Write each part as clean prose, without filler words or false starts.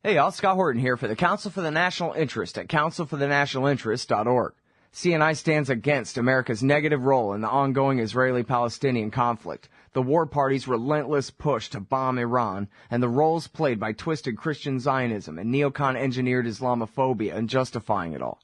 Hey y'all, Scott Horton here for the Council for the National Interest at councilforthenationalinterest.org. CNI stands against America's negative role in the ongoing Israeli-Palestinian conflict, the war party's relentless push to bomb Iran, and the roles played by twisted Christian Zionism and neocon-engineered Islamophobia in justifying it all.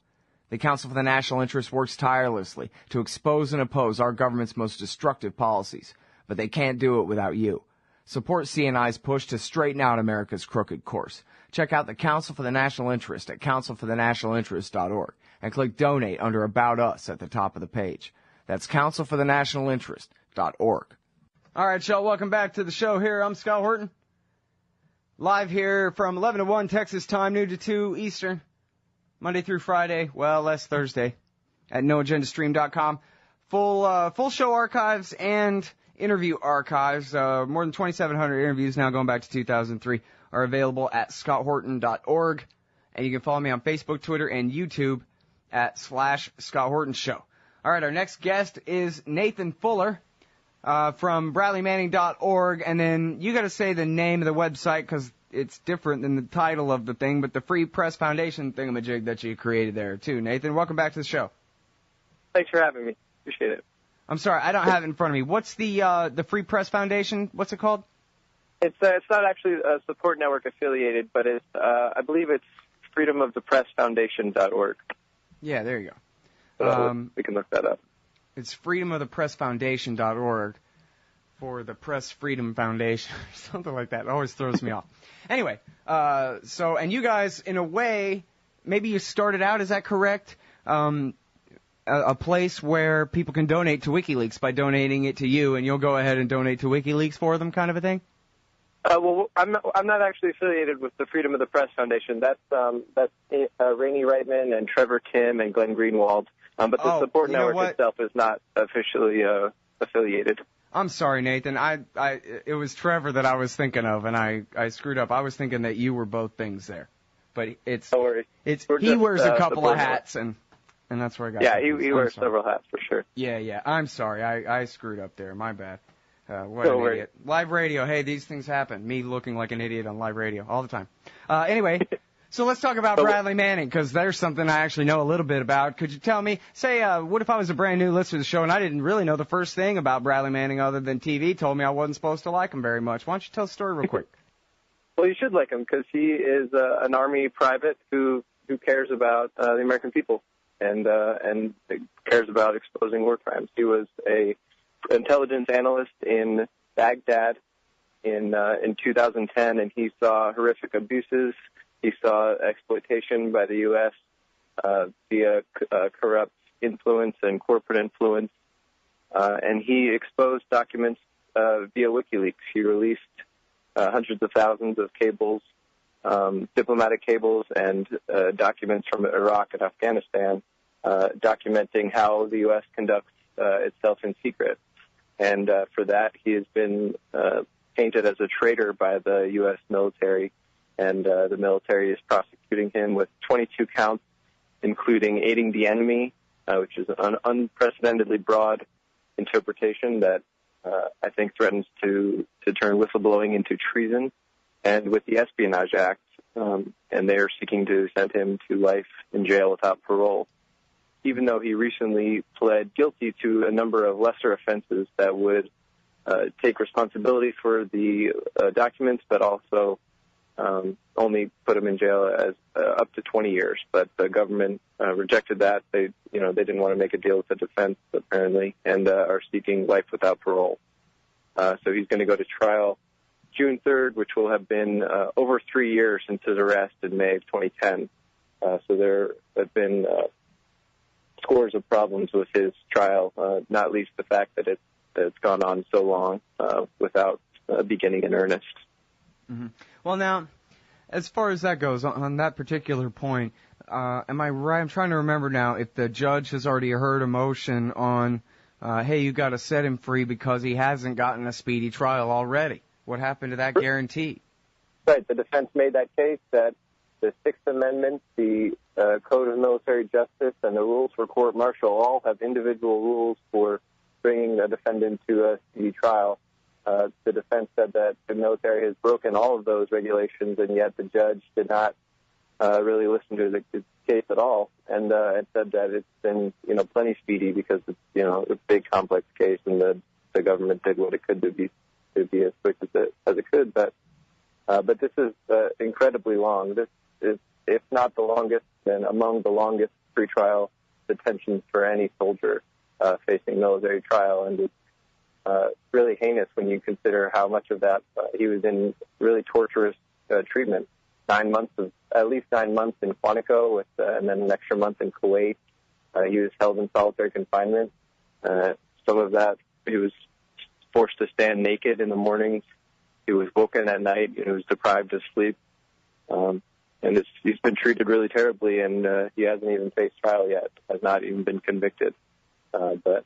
The Council for the National Interest works tirelessly to expose and oppose our government's most destructive policies, but they can't do it without you. Support CNI's push to straighten out America's crooked course. Check out the Council for the National Interest at councilforthenationalinterest.org and click Donate under About Us at the top of the page. That's councilforthenationalinterest.org. All right, y'all, welcome back to the show here. I'm Scott Horton. Live here from 11 to 1 Texas time, noon to 2 Eastern, Monday through Friday, well, less Thursday, at noagendastream.com. Full show archives and interview archives, more than 2,700 interviews now going back to 2003, are available at scotthorton.org. And you can follow me on Facebook, Twitter, and YouTube at /Scott Horton Show. All right, our next guest is Nathan Fuller from bradleymanning.org. And then you got to say the name of the website because it's different than the title of the thing, but the Free Press Foundation thingamajig that you created there, too. Nathan, welcome back to the show. Thanks for having me. Appreciate it. I'm sorry, I don't have it in front of me. What's the Free Press Foundation? What's it called? It's not actually a support network affiliated, but it's I believe it's freedomofthepressfoundation.org. Yeah, there you go. So we can look that up. It's freedomofthepressfoundation.org for the Press Freedom Foundation or something like that. It always throws me off. Anyway, and you guys, in a way, maybe you started out, is that correct? A place where people can donate to WikiLeaks by donating it to you, and you'll go ahead and donate to WikiLeaks for them, kind of a thing? Well, I'm not actually affiliated with the Freedom of the Press Foundation. That's Rainey Reitman and Trevor Kim and Glenn Greenwald. But the support network itself is not officially affiliated. I'm sorry, Nathan. It was Trevor that I was thinking of, and I screwed up. I was thinking that you were both things there, but don't worry. He wears a couple of hats, and that's where I got. Yeah, he wears several hats for sure. Yeah. I'm sorry. I screwed up there. My bad. What Don't an worry. idiot. Live radio. Hey, these things happen. Me looking like an idiot on live radio all the time. Anyway, so let's talk about Bradley Manning, because there's something I actually know a little bit about. Could you tell me, what if I was a brand new listener to the show and I didn't really know the first thing about Bradley Manning other than TV told me I wasn't supposed to like him very much? Why don't you tell the story real quick? Well, you should like him because he is an Army private who cares about the American people and cares about exposing war crimes. He was a intelligence analyst in Baghdad in 2010, and he saw horrific abuses. He saw exploitation by the U.S. Via corrupt influence and corporate influence, and he exposed documents via WikiLeaks. He released hundreds of thousands of cables, diplomatic cables, and documents from Iraq and Afghanistan, documenting how the U.S. conducts itself in secret. And for that, he has been painted as a traitor by the U.S. military, and the military is prosecuting him with 22 counts, including aiding the enemy, which is an unprecedentedly broad interpretation that I think threatens to turn whistleblowing into treason, and with the Espionage Act, and they are seeking to send him to life in jail without parole, even though he recently pled guilty to a number of lesser offenses that would take responsibility for the documents, but also only put him in jail as up to 20 years. But the government rejected that. They didn't want to make a deal with the defense, apparently, and are seeking life without parole. So he's going to go to trial June 3rd, which will have been over 3 years since his arrest in May of 2010. So there have been scores of problems with his trial, not least the fact that it's gone on so long without beginning in earnest. Mm-hmm. Well, now, as far as that goes, on that particular point, am I right? I'm trying to remember now if the judge has already heard a motion on, hey, you got to set him free because he hasn't gotten a speedy trial already. What happened to that guarantee? Right. The defense made that case that the Sixth Amendment, the Code of Military Justice, and the rules for court-martial all have individual rules for bringing a defendant to a speedy trial. the defense said that the military has broken all of those regulations, and yet the judge did not really listen to the case at all, and said that it's been, plenty speedy because it's, a big complex case, and the government did what it could to be as quick as it could. But this is incredibly long. This is, if not the longest, then among the longest pretrial detentions for any soldier facing military trial, and it's really heinous when you consider how much of that he was in really torturous treatment. At least 9 months in Quantico, and then an extra month in Kuwait. He was held in solitary confinement. Some of that, he was forced to stand naked in the mornings. He was woken at night. He was deprived of sleep. And he's been treated really terribly, and he hasn't even faced trial yet, has not even been convicted. But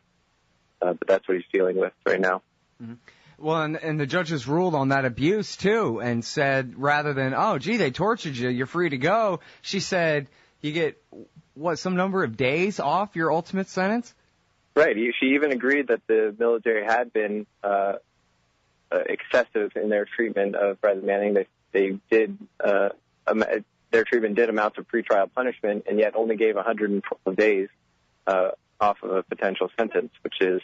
that's what he's dealing with right now. Mm-hmm. Well, and the judges ruled on that abuse, too, and said rather than, oh, gee, they tortured you, you're free to go, she said you get, some number of days off your ultimate sentence? Right. She even agreed that the military had been excessive in their treatment of President Manning. They did, their treatment did amount to pretrial punishment, and yet only gave 112 days off of a potential sentence, which is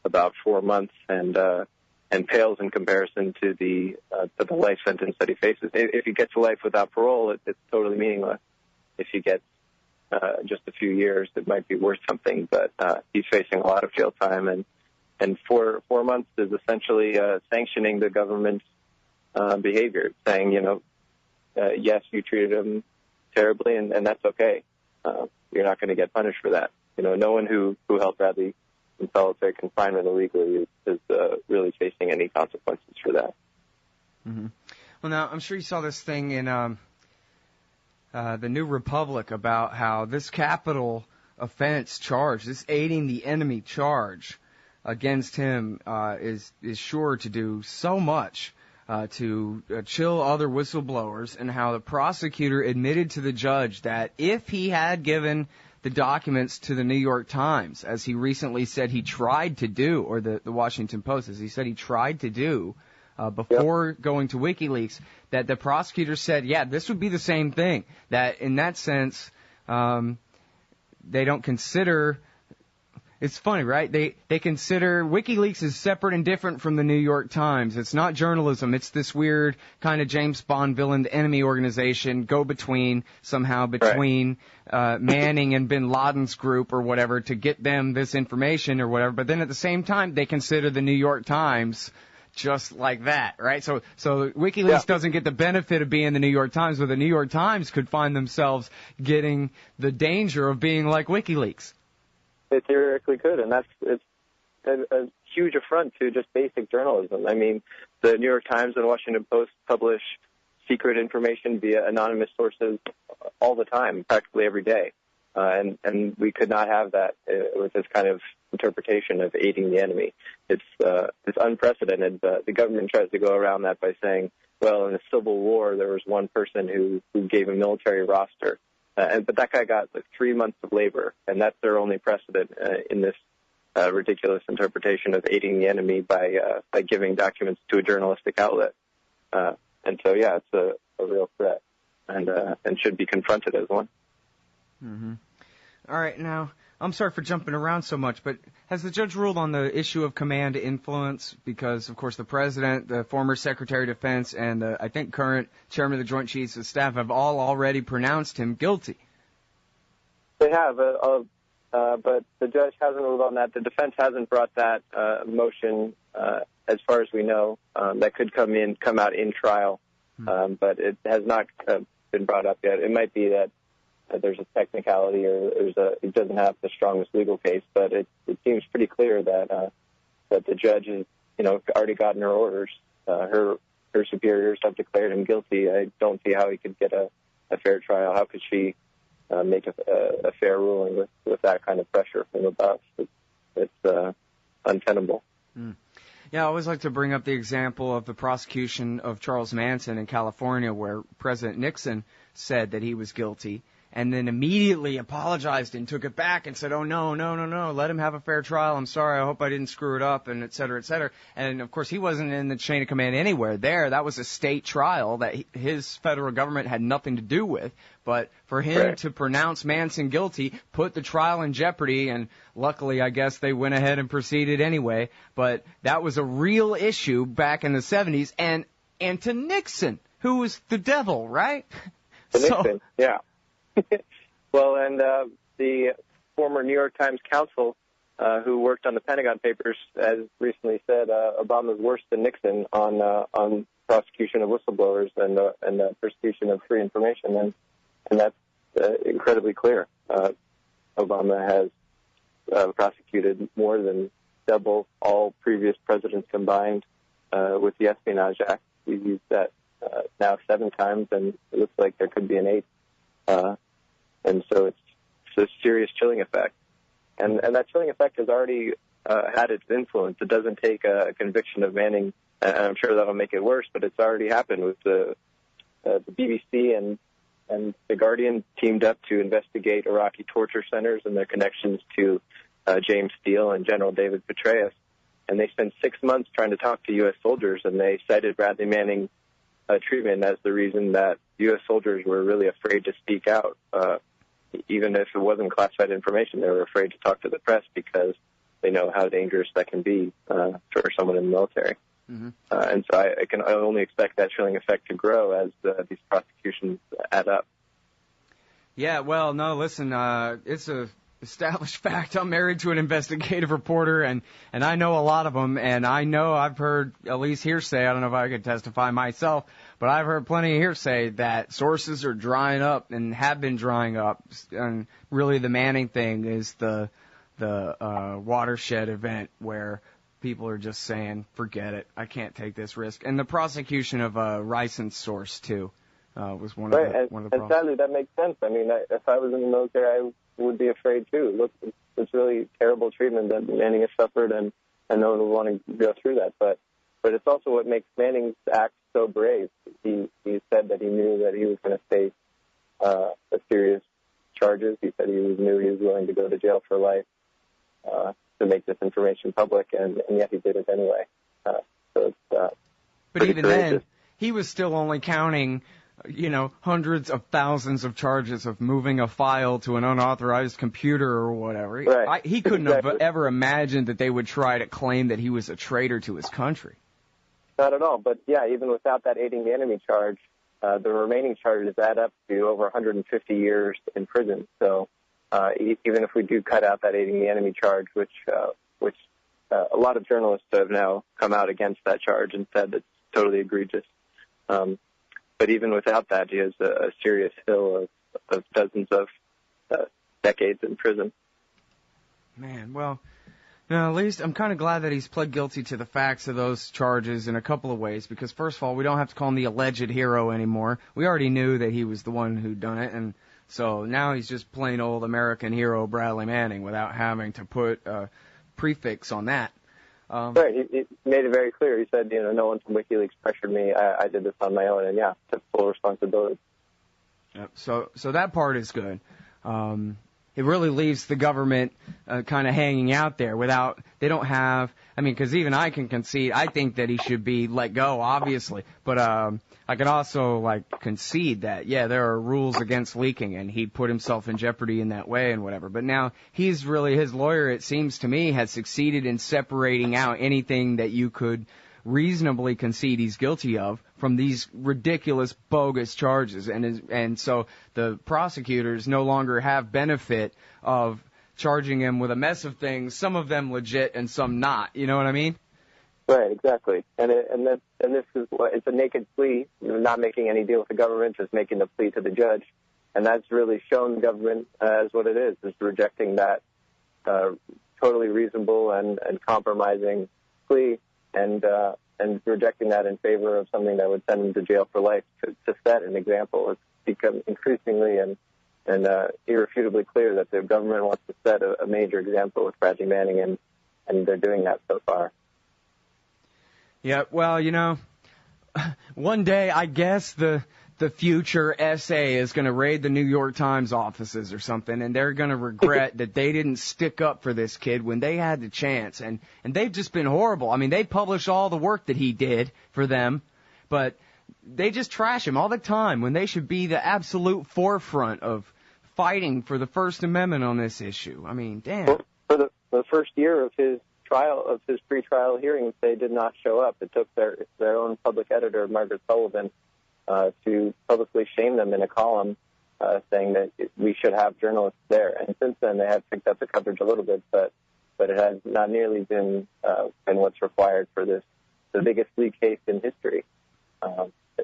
about 4 months, and pales in comparison to the life sentence that he faces. If he gets life without parole, it's totally meaningless. If he gets just a few years, it might be worth something, but he's facing a lot of jail time, and 4 months is essentially sanctioning the government's behavior, saying, yes, you treated him terribly, and that's okay. You're not going to get punished for that. No one who held Bradley in solitary confinement illegally is really facing any consequences for that. Mm-hmm. Well, now, I'm sure you saw this thing in the New Republic about how this capital offense charge, this aiding the enemy charge against him is sure to do so much to chill other whistleblowers, and how the prosecutor admitted to the judge that if he had given the documents to the New York Times, as he recently said he tried to do, or the Washington Post, as he said he tried to do before going to WikiLeaks, that the prosecutor said, yeah, this would be the same thing. That in that sense, they don't consider. It's funny, right? They consider WikiLeaks is separate and different from the New York Times. It's not journalism. It's this weird kind of James Bond villain enemy organization, go-between somehow between Manning and Bin Laden's group or whatever to get them this information or whatever. But then at the same time, they consider the New York Times just like that, right? So WikiLeaks doesn't get the benefit of being the New York Times, but the New York Times could find themselves getting the danger of being like WikiLeaks. It theoretically could, and it's a huge affront to just basic journalism. I mean, the New York Times and Washington Post publish secret information via anonymous sources all the time, practically every day, and we could not have that with this kind of interpretation of aiding the enemy. It's unprecedented. The government tries to go around that by saying, well, in the Civil War, there was one person who gave a military roster. But that guy got 3 months of labor, and that's their only precedent in this ridiculous interpretation of aiding the enemy by giving documents to a journalistic outlet. And so, yeah, it's a real threat, and should be confronted as one. Mm-hmm. All right, now, I'm sorry for jumping around so much, but has the judge ruled on the issue of command influence? Because, of course, the president, the former Secretary of Defense, and I think current chairman of the Joint Chiefs of Staff have all already pronounced him guilty. They have, but the judge hasn't ruled on that. The defense hasn't brought that motion, as far as we know. That could come out in trial, but it has not been brought up yet. It might be that there's a technicality, or it doesn't have the strongest legal case, but it seems pretty clear that the judge has already gotten her orders. Her superiors have declared him guilty. I don't see how he could get a fair trial. How could she make a fair ruling with that kind of pressure from above? It's untenable. Yeah, I always like to bring up the example of the prosecution of Charles Manson in California, where President Nixon said that he was guilty. and then immediately apologized and took it back and said, oh, no, let him have a fair trial. I'm sorry. I hope I didn't screw it up, and et cetera, et cetera. And, of course, he wasn't in the chain of command anywhere there. That was a state trial that his federal government had nothing to do with. But for him to pronounce Manson guilty put the trial in jeopardy, and luckily, I guess, they went ahead and proceeded anyway. But that was a real issue back in the 70s. And to Nixon, who was the devil, right? Nixon, yeah. Well, and the former New York Times counsel who worked on the Pentagon Papers has recently said Obama's worse than Nixon on prosecution of whistleblowers and persecution of free information, and that's incredibly clear. Obama has prosecuted more than double all previous presidents combined with the Espionage Act. We've used that now 7 times, and it looks like there could be an 8th. And so it's a serious chilling effect. And that chilling effect has already had its influence. It doesn't take a conviction of Manning, and I'm sure that'll make it worse, but it's already happened with the BBC and The Guardian teamed up to investigate Iraqi torture centers and their connections to James Steele and General David Petraeus. And they spent 6 months trying to talk to U.S. soldiers, and they cited Bradley Manning's treatment as the reason that U.S. soldiers were really afraid to speak out. Even if it wasn't classified information, they were afraid to talk to the press because they know how dangerous that can be for someone in the military. Mm-hmm. And so I can only expect that chilling effect to grow as these prosecutions add up. Yeah, well, no, listen, it's a established fact. I'm married to an investigative reporter, and I know a lot of them, and I know I've heard at least hearsay. I don't know if I could testify myself, but I've heard plenty of hearsay that sources are drying up and have been drying up. And really, the Manning thing is the watershed event where people are just saying, "Forget it, I can't take this risk." And the prosecution of a licensed source too was one of the problems. And sadly, that makes sense. I mean, if I was in the military, I would be afraid too. Look, it's really terrible treatment that Manning has suffered, and no one would want to go through that. But it's also what makes Manning's act so brave. He said that he knew that he was going to face serious charges. He said he knew he was willing to go to jail for life to make this information public, and yet he did it anyway. So it's but even courageous. Then, he was still only counting, hundreds of thousands of charges of moving a file to an unauthorized computer or whatever. Right. He couldn't have ever imagined that they would try to claim that he was a traitor to his country. Not at all. But, yeah, even without that aiding the enemy charge, the remaining charges add up to over 150 years in prison. So even if we do cut out that aiding the enemy charge, which a lot of journalists have now come out against that charge and said it's totally egregious. But even without that, he has a serious hill of dozens of decades in prison. Man, well, at least I'm kind of glad that he's pled guilty to the facts of those charges in a couple of ways, because first of all, we don't have to call him the alleged hero anymore. We already knew that he was the one who'd done it, and so now he's just plain old American hero Bradley Manning without having to put a prefix on that. Right. He made it very clear. He said, no one from WikiLeaks pressured me. I did this on my own, and took full responsibility. Yep. So that part is good. It really leaves the government kind of hanging out there they don't have, because even I can concede, I think that he should be let go, obviously, but I can also concede that, there are rules against leaking, and he put himself in jeopardy in that way and whatever. But now his lawyer, it seems to me, has succeeded in separating out anything that you could reasonably concede he's guilty of from these ridiculous, bogus charges. And so the prosecutors no longer have benefit of charging him with a mess of things, some of them legit and some not. You know what I mean? Right, exactly. And this is it's a naked plea, not making any deal with the government, just making the plea to the judge. And that's really shown the government as what it is rejecting that totally reasonable and compromising plea, and rejecting that in favor of something that would send him to jail for life to set an example. It's become increasingly and irrefutably clear that the government wants to set a major example with Bradley Manning, and they're doing that so far. Yeah, well, one day I guess the the future SA is going to raid the New York Times offices or something, and they're going to regret that they didn't stick up for this kid when they had the chance. And they've just been horrible. I mean, they publish all the work that he did for them, but they just trash him all the time when they should be the absolute forefront of fighting for the First Amendment on this issue. I mean, damn. Well, for the first year of his trial, of his pretrial hearings, they did not show up. It took their own public editor, Margaret Sullivan, to publicly shame them in a column, saying that we should have journalists there. And since then, they have picked up the coverage a little bit, but it has not nearly been what's required for the biggest leak case in history.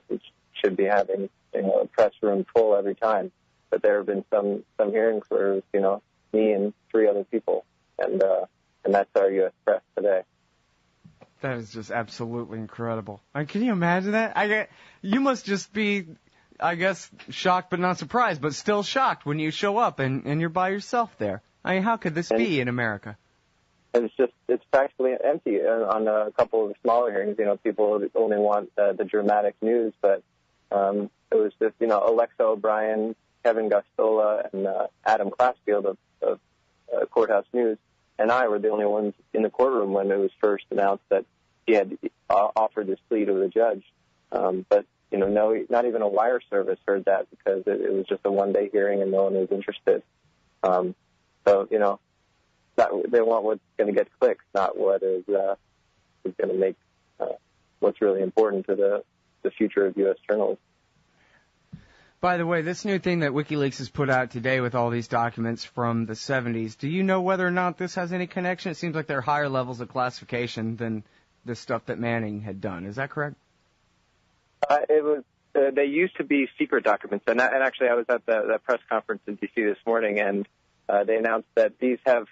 It should be having a press room full every time. But there have been some hearings where it was, me and 3 other people, and that's our U.S. press today. That is just absolutely incredible. I mean, can you imagine that? You must just be, I guess, shocked but not surprised, but still shocked when you show up and you're by yourself there. I mean, how could this be in America? And it's practically empty on a couple of the smaller hearings. People only want the dramatic news, but it was just, Alexa O'Brien, Kevin Gostola, and Adam Classfield of Courthouse News, and I were the only ones in the courtroom when it was first announced that he had offered this plea to the judge. But, no, not even a wire service heard that because it was just a one-day hearing and no one was interested. They want what's going to get clicks, not what is going to make what's really important to the future of U.S. journalism. By the way, this new thing that WikiLeaks has put out today with all these documents from the 70s, do you know whether or not this has any connection? It seems like they're higher levels of classification than the stuff that Manning had done. Is that correct? It was. They used to be secret documents, and actually I was at the press conference in D.C. this morning, and they announced that they have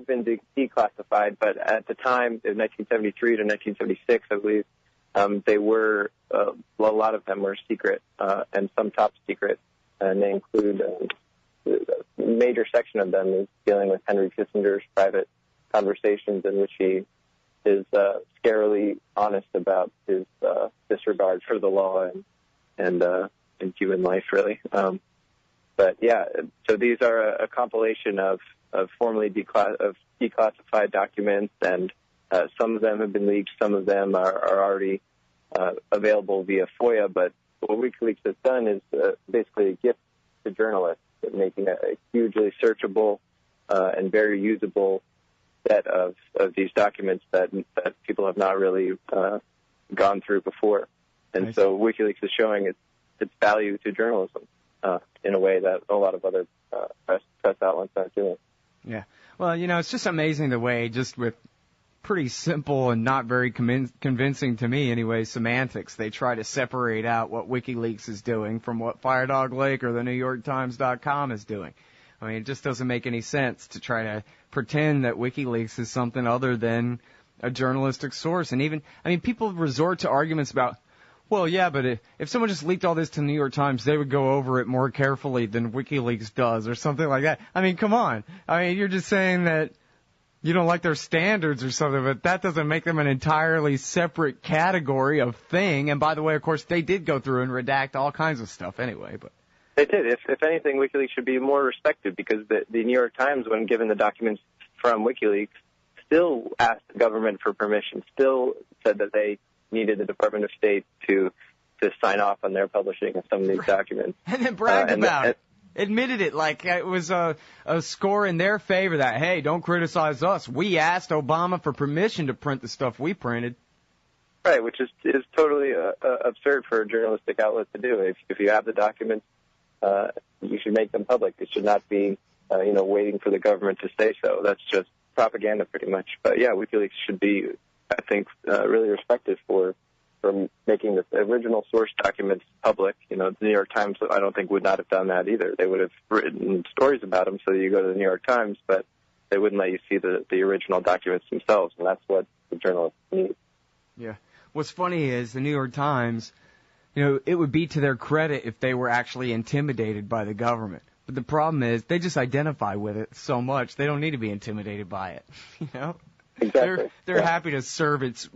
been declassified, but at the time, in 1973 to 1976, I believe, they were, a lot of them were secret, and some top secret, and they include, a major section of them is dealing with Henry Kissinger's private conversations in which he is scarily honest about his disregard for the law and human life, really. But yeah, so these are a compilation of formerly declassified documents, and some of them have been leaked, some of them are already available via FOIA. But what WikiLeaks has done is basically a gift to journalists, making a hugely searchable and very usable set of these documents that people have not really gone through before. And so WikiLeaks is showing its value to journalism in a way that a lot of other press outlets aren't doing. Yeah. Well, it's just amazing the way, just with pretty simple and not very convincing to me anyway, semantics, they try to separate out what WikiLeaks is doing from what Firedog Lake or the NewYorkTimes.com is doing. I mean, it just doesn't make any sense to try to pretend that WikiLeaks is something other than a journalistic source. And even, people resort to arguments about, well, yeah, but if someone just leaked all this to the New York Times, they would go over it more carefully than WikiLeaks does or something like that. I mean, come on. You're just saying that you don't like their standards or something, but that doesn't make them an entirely separate category of thing. And by the way, of course, they did go through and redact all kinds of stuff anyway. But they did. If anything, WikiLeaks should be more respected because the New York Times, when given the documents from WikiLeaks, still asked the government for permission, still said that they needed the Department of State to sign off on their publishing of some of these documents. And then bragged about it. Admitted it like it was a score in their favor that, hey, don't criticize us. We asked Obama for permission to print the stuff we printed. Right, which is totally absurd for a journalistic outlet to do. If you have the documents, you should make them public. It should not be, waiting for the government to say so. That's just propaganda pretty much. But yeah, WikiLeaks should be, I think, really respected for making the original source documents public. The New York Times, I don't think, would not have done that either. They would have written stories about them so that you go to the New York Times, but they wouldn't let you see the original documents themselves, and that's what the journalists need. Yeah. What's funny is the New York Times, it would be to their credit if they were actually intimidated by the government. But the problem is they just identify with it so much, they don't need to be intimidated by it. Exactly. They're happy to serve its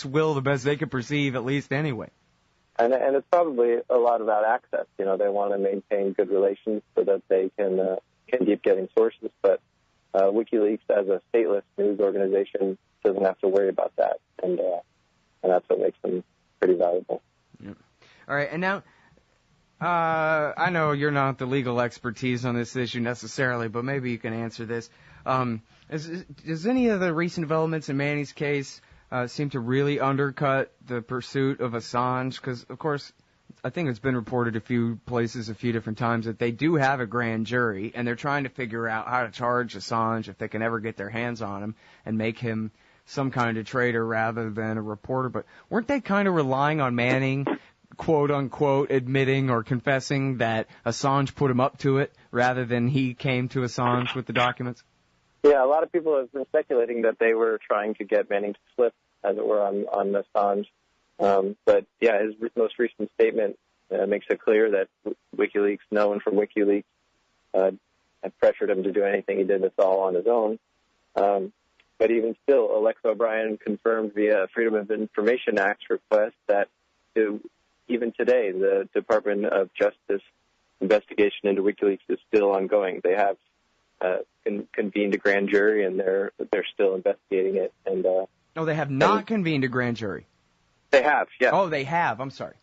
will the best they can perceive, at least anyway. And it's probably a lot about access. You know, they want to maintain good relations so that they can keep getting sources. But WikiLeaks, as a stateless news organization, doesn't have to worry about that, and that's what makes them pretty valuable. Yeah. All right, and now I know you're not the legal expertise on this issue necessarily, but maybe you can answer this. Does any of the recent developments in Manning's case seem to really undercut the pursuit of Assange? Because, of course, I think it's been reported a few places a few different times that they do have a grand jury, and they're trying to figure out how to charge Assange if they can ever get their hands on him and make him some kind of traitor rather than a reporter. But weren't they kind of relying on Manning, quote-unquote, admitting or confessing that Assange put him up to it rather than he came to Assange with the documents? Yeah, a lot of people have been speculating that they were trying to get Manning to slip, as it were, on Assange. But, yeah, his most recent statement makes it clear that WikiLeaks, no one from WikiLeaks, had pressured him to do anything. He did this all on his own. But even still, Alexa O'Brien confirmed via Freedom of Information Act request that even today, the Department of Justice investigation into WikiLeaks is still ongoing. They have convened a grand jury, and they're still investigating it. And no, they have not convened a grand jury. They have, yeah. Oh, they have. I'm sorry.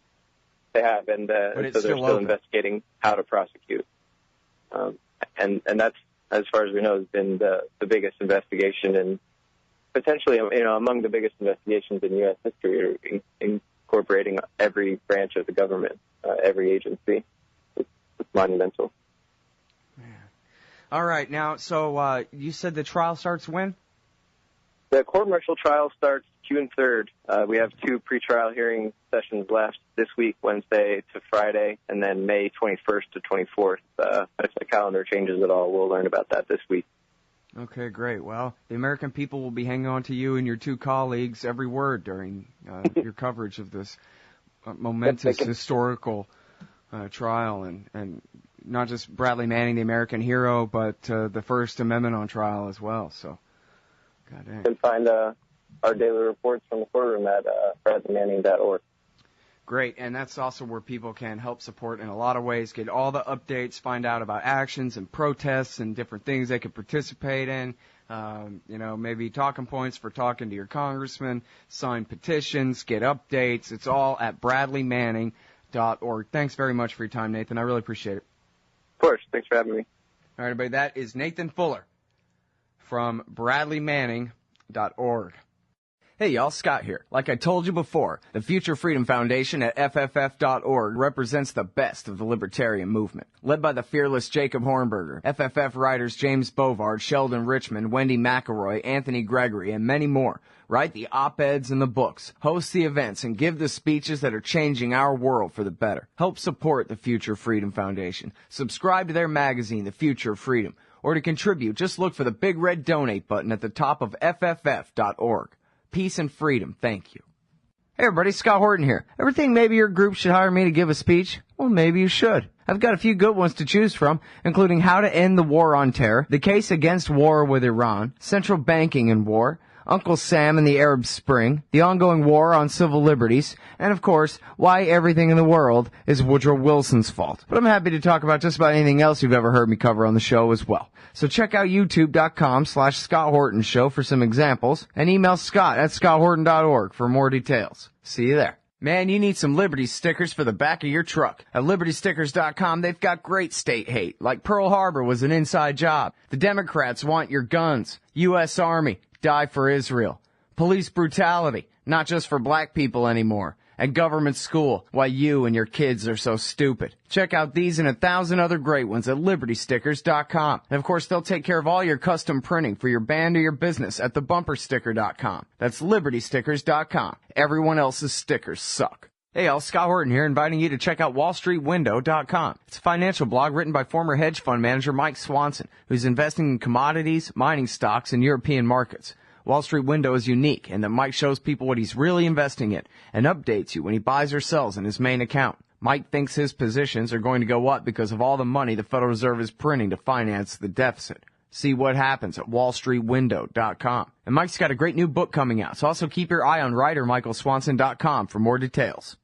They have, and so they're still investigating how to prosecute. And that's, as far as we know, has been the biggest investigation, and potentially, among the biggest investigations in U.S. history, incorporating every branch of the government, every agency. It's monumental. All right, now, so you said the trial starts when? The court-martial trial starts June 3rd. We have 2 pretrial hearing sessions left this week, Wednesday to Friday, and then May 21st to 24th. If the calendar changes at all, we'll learn about that this week. Okay, great. Well, the American people will be hanging on to you and your 2 colleagues every word during your coverage of this momentous historical trial, and not just Bradley Manning, the American hero, but the First Amendment on trial as well. So, goddamn. You can find our daily reports from the courtroom at bradleymanning.org. Great, and that's also where people can help support in a lot of ways, get all the updates, find out about actions and protests and different things they could participate in, maybe talking points for talking to your congressman, sign petitions, get updates. It's all at bradleymanning.org. Thanks very much for your time, Nathan. I really appreciate it. Of course. Thanks for having me. All right, everybody, that is Nathan Fuller from bradleymanning.org. Hey y'all, Scott here. Like I told you before, the Future Freedom Foundation at FFF.org represents the best of the libertarian movement. Led by the fearless Jacob Hornberger, FFF writers James Bovard, Sheldon Richmond, Wendy McElroy, Anthony Gregory, and many more write the op-eds and the books, host the events, and give the speeches that are changing our world for the better. Help support the Future Freedom Foundation. Subscribe to their magazine, The Future of Freedom. Or to contribute, just look for the big red donate button at the top of FFF.org. Peace and freedom. Thank you. Hey everybody, Scott Horton here. Ever think maybe your group should hire me to give a speech? Well, maybe you should. I've got a few good ones to choose from, including how to end the war on terror, the case against war with Iran, central banking and war, Uncle Sam and the Arab Spring, the ongoing war on civil liberties, and of course, why everything in the world is Woodrow Wilson's fault. But I'm happy to talk about just about anything else you've ever heard me cover on the show as well. So check out youtube.com/Scott Horton Show for some examples, and email scott@scotthorton.org for more details. See you there. Man, you need some Liberty stickers for the back of your truck. At LibertyStickers.com, they've got great state hate, like Pearl Harbor was an inside job. The Democrats want your guns. U.S. Army, die for Israel. Police brutality, not just for black people anymore. And government school, why you and your kids are so stupid. Check out these and 1,000 other great ones at LibertyStickers.com. And of course, they'll take care of all your custom printing for your band or your business at TheBumperSticker.com. That's LibertyStickers.com. Everyone else's stickers suck. Hey, all, Scott Horton here, inviting you to check out WallStreetWindow.com. It's a financial blog written by former hedge fund manager Mike Swanson, who's investing in commodities, mining stocks, and European markets. Wall Street Window is unique in that Mike shows people what he's really investing in and updates you when he buys or sells in his main account. Mike thinks his positions are going to go up because of all the money the Federal Reserve is printing to finance the deficit. See what happens at WallStreetWindow.com. And Mike's got a great new book coming out, so also keep your eye on writer MichaelSwanson.com for more details.